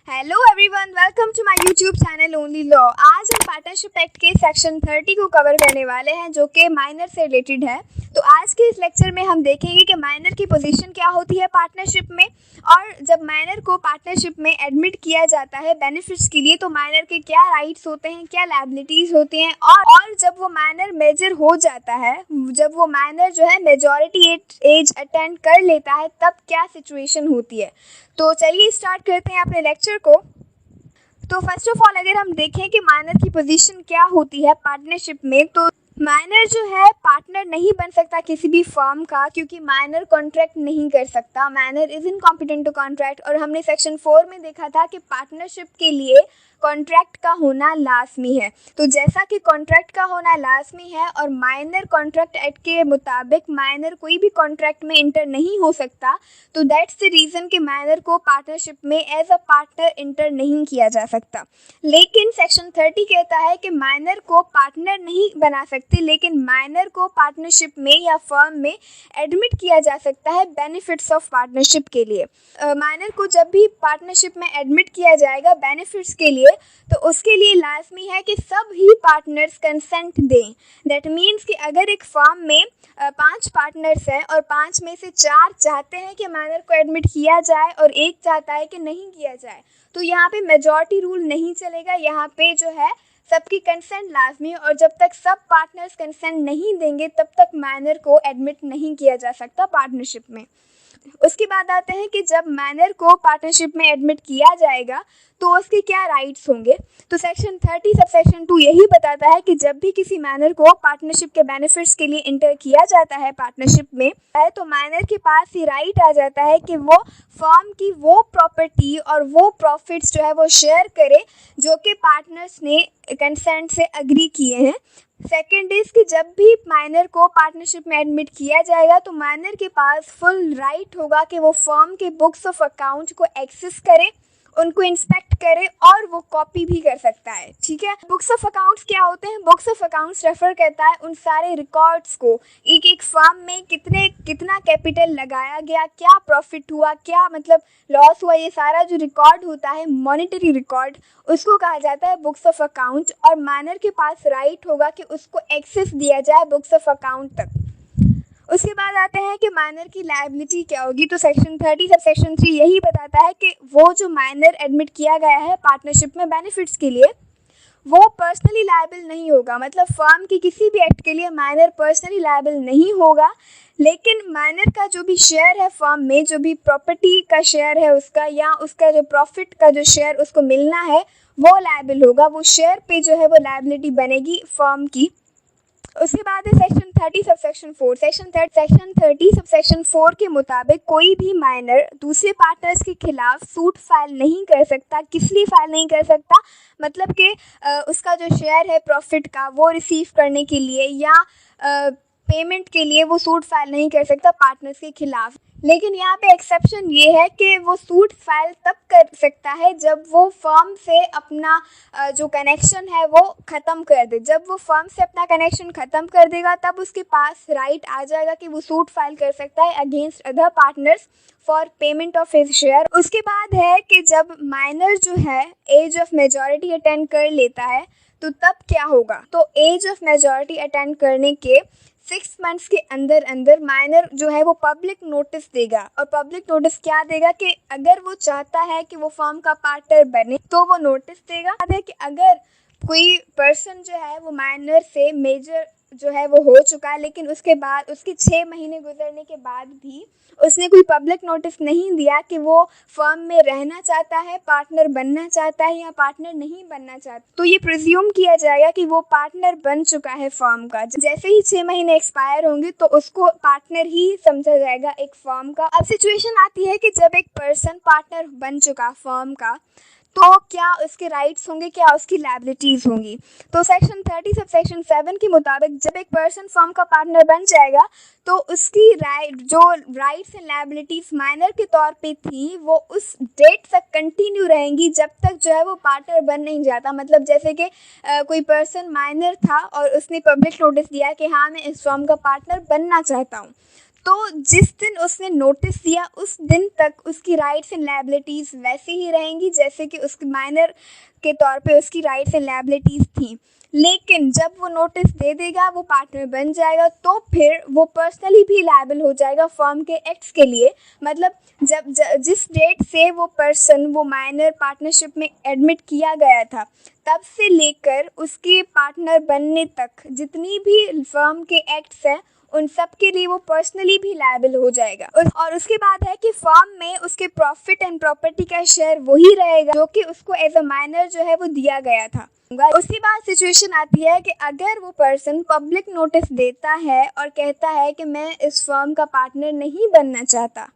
Hello everyone, welcome to my YouTube channel only law. आज हम partnership act के section 30 को कवर करने वाले हैं जो कि माइनर से रिलेटेड है। तो आज के इस लेक्चर में हम देखेंगे कि माइनर की पोजीशन क्या होती है पार्टनरशिप में, और जब माइनर को पार्टनरशिप में एडमिट किया जाता है बेनिफिट्स के लिए तो माइनर के क्या राइट्स होते हैं, क्या लायबिलिटीज़ होती हैं, और जब वो माइनर मेजर हो जाता है, जब वो माइनर जो है मेजॉरिटी एज अटेंड कर लेता है तब क्या सिचुएशन होती है। तो चलिए स्टार्ट करते हैं अपने लेक्चर को। तो फर्स्ट ऑफ ऑल अगर हम देखें कि माइनर की पोजीशन क्या होती है पार्टनरशिप में, तो माइनर जो है पार्टनर नहीं बन सकता किसी भी फर्म का, क्योंकि माइनर कॉन्ट्रैक्ट नहीं कर सकता। Minor is incompetent to contract. और हमने सेक्शन 4 में देखा था कि पार्टनरशिप के लिए कॉन्ट्रैक्ट का होना लाजमी है। तो जैसा कि कॉन्ट्रैक्ट का होना लाजमी है और माइनर कॉन्ट्रैक्ट एक्ट के मुताबिक माइनर कोई भी कॉन्ट्रैक्ट में इंटर नहीं हो सकता, तो दैट्स द रीज़न कि माइनर को पार्टनरशिप में एज अ पार्टनर इंटर नहीं किया जा सकता। लेकिन सेक्शन 30 कहता है कि माइनर को पार्टनर नहीं बना सकते, लेकिन माइनर को पार्टनरशिप में या फर्म में एडमिट किया जा सकता है बेनिफिट्स ऑफ पार्टनरशिप के लिए। माइनर को जब भी पार्टनरशिप में एडमिट किया जाएगा बेनिफिट्स के लिए, तो उसके लिए लाजमी है कि सब ही पार्टनर्स कंसेंट दें। दैट मीन्स कि अगर एक फर्म में 5 पार्टनर्स हैं और 5 में से 4 चाहते हैं कि माइनर को एडमिट किया जाए और एक चाहता है कि नहीं किया जाए, तो यहाँ पे मेजॉरिटी रूल नहीं चलेगा। यहाँ पे जो है सबकी कंसेंट लाजमी है, और जब तक सब पार्टनर्स कंसेंट नहीं देंगे तब तक माइनर को एडमिट नहीं किया जा सकता पार्टनरशिप में। उसके बाद आते हैं कि जब माइनर को पार्टनरशिप में एडमिट किया जाएगा तो उसके क्या राइट्स होंगे। तो सेक्शन 30 सब सेक्शन 2 यही बताता है कि जब भी किसी माइनर को पार्टनरशिप के बेनिफिट्स के लिए इंटर किया जाता है पार्टनरशिप में, तो माइनर के पास ये राइट आ जाता है कि वो फर्म की वो प्रॉपर्टी और वो प्रॉफिट्स जो है वो शेयर करे जो कि पार्टनर्स ने कंसेंट से अग्री किए हैं। सेकेंड इज़ कि जब भी माइनर को पार्टनरशिप में एडमिट किया जाएगा तो माइनर के पास फुल राइट होगा कि वो फर्म के बुक्स ऑफ अकाउंट को एक्सेस करे, उनको इंस्पेक्ट करे और वो कॉपी भी कर सकता है। ठीक है, बुक्स ऑफ अकाउंट्स क्या होते हैं? बुक्स ऑफ अकाउंट्स रेफर करता है उन सारे रिकॉर्ड्स को, एक फर्म में कितना कैपिटल लगाया गया, क्या प्रॉफिट हुआ, क्या मतलब लॉस हुआ, ये सारा जो रिकॉर्ड होता है मॉनेटरी रिकॉर्ड, उसको कहा जाता है बुक्स ऑफ अकाउंट। और माइनर के पास राइट होगा कि उसको एक्सेस दिया जाए बुक्स ऑफ अकाउंट तक। उसके बाद आते हैं कि माइनर की लायबिलिटी क्या होगी। तो सेक्शन 30 सब सेक्शन 3 यही बताता है कि वो जो माइनर एडमिट किया गया है पार्टनरशिप में बेनिफिट्स के लिए, वो पर्सनली लायबल नहीं होगा। मतलब फर्म की किसी भी एक्ट के लिए माइनर पर्सनली लायबल नहीं होगा, लेकिन माइनर का जो भी शेयर है फर्म में, जो भी प्रॉपर्टी का शेयर है उसका, या उसका जो प्रॉफिट का जो शेयर उसको मिलना है, वो लायबल होगा। वो शेयर पे जो है वो लायबिलिटी बनेगी फर्म की। उसके बाद है section 30 sub section 4। Section 30 sub section 4 के मुताबिक कोई भी माइनर दूसरे पार्टनर्स के खिलाफ सूट फाइल नहीं कर सकता। किस लिए फाइल नहीं कर सकता? मतलब कि उसका जो शेयर है प्रॉफिट का वो रिसीव करने के लिए या पेमेंट के लिए वो सूट फाइल नहीं कर सकता पार्टनर्स के खिलाफ। लेकिन यहाँ पे एक्सेप्शन ये है कि वो सूट फाइल तब कर सकता है जब वो फर्म से अपना जो कनेक्शन है वो ख़त्म कर दे। जब वो फर्म से अपना कनेक्शन ख़त्म कर देगा तब उसके पास राइट आ जाएगा कि वो सूट फाइल कर सकता है against other partners for payment of his share. उसके बाद है कि जब माइनर जो है एज ऑफ मेजॉरिटी अटेंड कर लेता है तो तब क्या होगा। तो एज ऑफ मेजॉरिटी अटेंड करने के 6 मंथ्स के अंदर अंदर माइनर जो है वो पब्लिक नोटिस देगा। और पब्लिक नोटिस क्या देगा कि अगर वो चाहता है कि वो फर्म का पार्टनर बने तो वो नोटिस देगा। कि अगर कोई पर्सन जो है वो माइनर से मेजर जो है वो हो चुका है, लेकिन उसके बाद उसके 6 महीने गुजरने के बाद भी उसने कोई पब्लिक नोटिस नहीं दिया कि वो फर्म में रहना चाहता है, पार्टनर बनना चाहता है या पार्टनर नहीं बनना चाहता, तो ये प्रिज्यूम किया जाएगा कि वो पार्टनर बन चुका है फर्म का। जैसे ही 6 महीने एक्सपायर होंगे तो उसको पार्टनर ही समझा जाएगा एक फर्म का। अब सिचुएशन आती है कि जब एक पर्सन पार्टनर बन चुका फर्म का, तो क्या उसके राइट्स होंगे, क्या उसकी लायबिलिटीज़ होंगी। तो सेक्शन 30 सब सेक्शन 7 के मुताबिक जब एक पर्सन फर्म का पार्टनर बन जाएगा तो उसकी जो राइट्स एंड लायबिलिटीज़ माइनर के तौर पे थी वो उस डेट तक कंटिन्यू रहेंगी जब तक जो है वो पार्टनर बन नहीं जाता। मतलब जैसे कि कोई पर्सन माइनर था और उसने पब्लिक नोटिस दिया कि हाँ मैं इस फर्म का पार्टनर बनना चाहता हूँ, तो जिस दिन उसने नोटिस दिया उस दिन तक उसकी राइट्स एंड लायबिलिटीज़ वैसे ही रहेंगी जैसे कि उसके माइनर के तौर पे उसकी राइट्स एंड लायबिलिटीज़ थी। लेकिन जब वो नोटिस दे देगा, वो पार्टनर बन जाएगा, तो फिर वो पर्सनली भी लायबल हो जाएगा फर्म के एक्ट्स के लिए। मतलब जिस डेट से वो पर्सन वो माइनर पार्टनरशिप में एडमिट किया गया था, तब से लेकर उसके पार्टनर बनने तक जितनी भी फर्म के एक्ट्स हैं उन सब के लिए वो पर्सनली भी लायबल हो जाएगा। और उसके बाद है कि फर्म में उसके प्रॉफिट एंड प्रॉपर्टी का शेयर वही रहेगा जो कि उसको एज अ माइनर जो है वो दिया गया था। उसके बाद सिचुएशन आती है कि अगर वो पर्सन पब्लिक नोटिस देता है और कहता है कि मैं इस फर्म का पार्टनर नहीं बनना चाहता,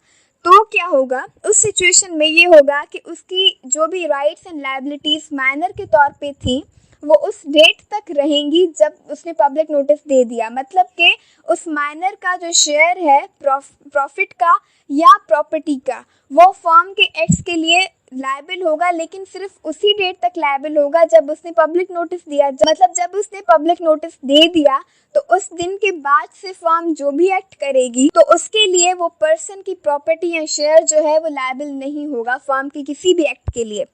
तो क्या होगा? उस सिचुएशन में ये होगा कि उसकी जो भी राइट्स एंड लायबिलिटीज़ माइनर के तौर पे थी वो उस डेट तक रहेंगी जब उसने पब्लिक नोटिस दे दिया। मतलब कि उस माइनर का जो शेयर है प्रॉफिट का या प्रॉपर्टी का, वो फर्म के एक्ट्स के लिए लायबल होगा, लेकिन सिर्फ उसी डेट तक लायबल होगा जब उसने पब्लिक नोटिस दिया। मतलब जब उसने पब्लिक नोटिस दे दिया तो उस दिन के बाद से फर्म जो भी एक्ट करेगी तो उसके लिए वो पर्सन की प्रॉपर्टी या शेयर जो है वो लायबल नहीं होगा फर्म के किसी भी एक्ट के लिए।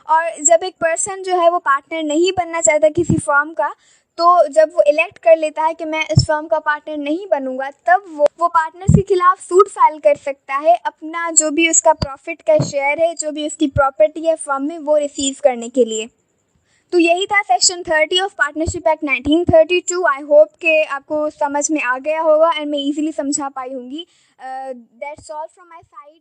और जब एक पर्सन जो है वो पार्टनर नहीं बनना चाहता किसी फर्म का, तो जब वो इलेक्ट कर लेता है कि मैं इस फर्म का पार्टनर नहीं बनूंगा, तब वो पार्टनर्स के खिलाफ सूट फाइल कर सकता है अपना जो भी उसका प्रॉफिट का शेयर है, जो भी उसकी प्रॉपर्टी है फर्म में, वो रिसीव करने के लिए। तो यही था section 30 of partnership act 1932। I hope कि आपको समझ में आ गया होगा एंड मैं इजीली समझा पाई होंगी। That's all from my side.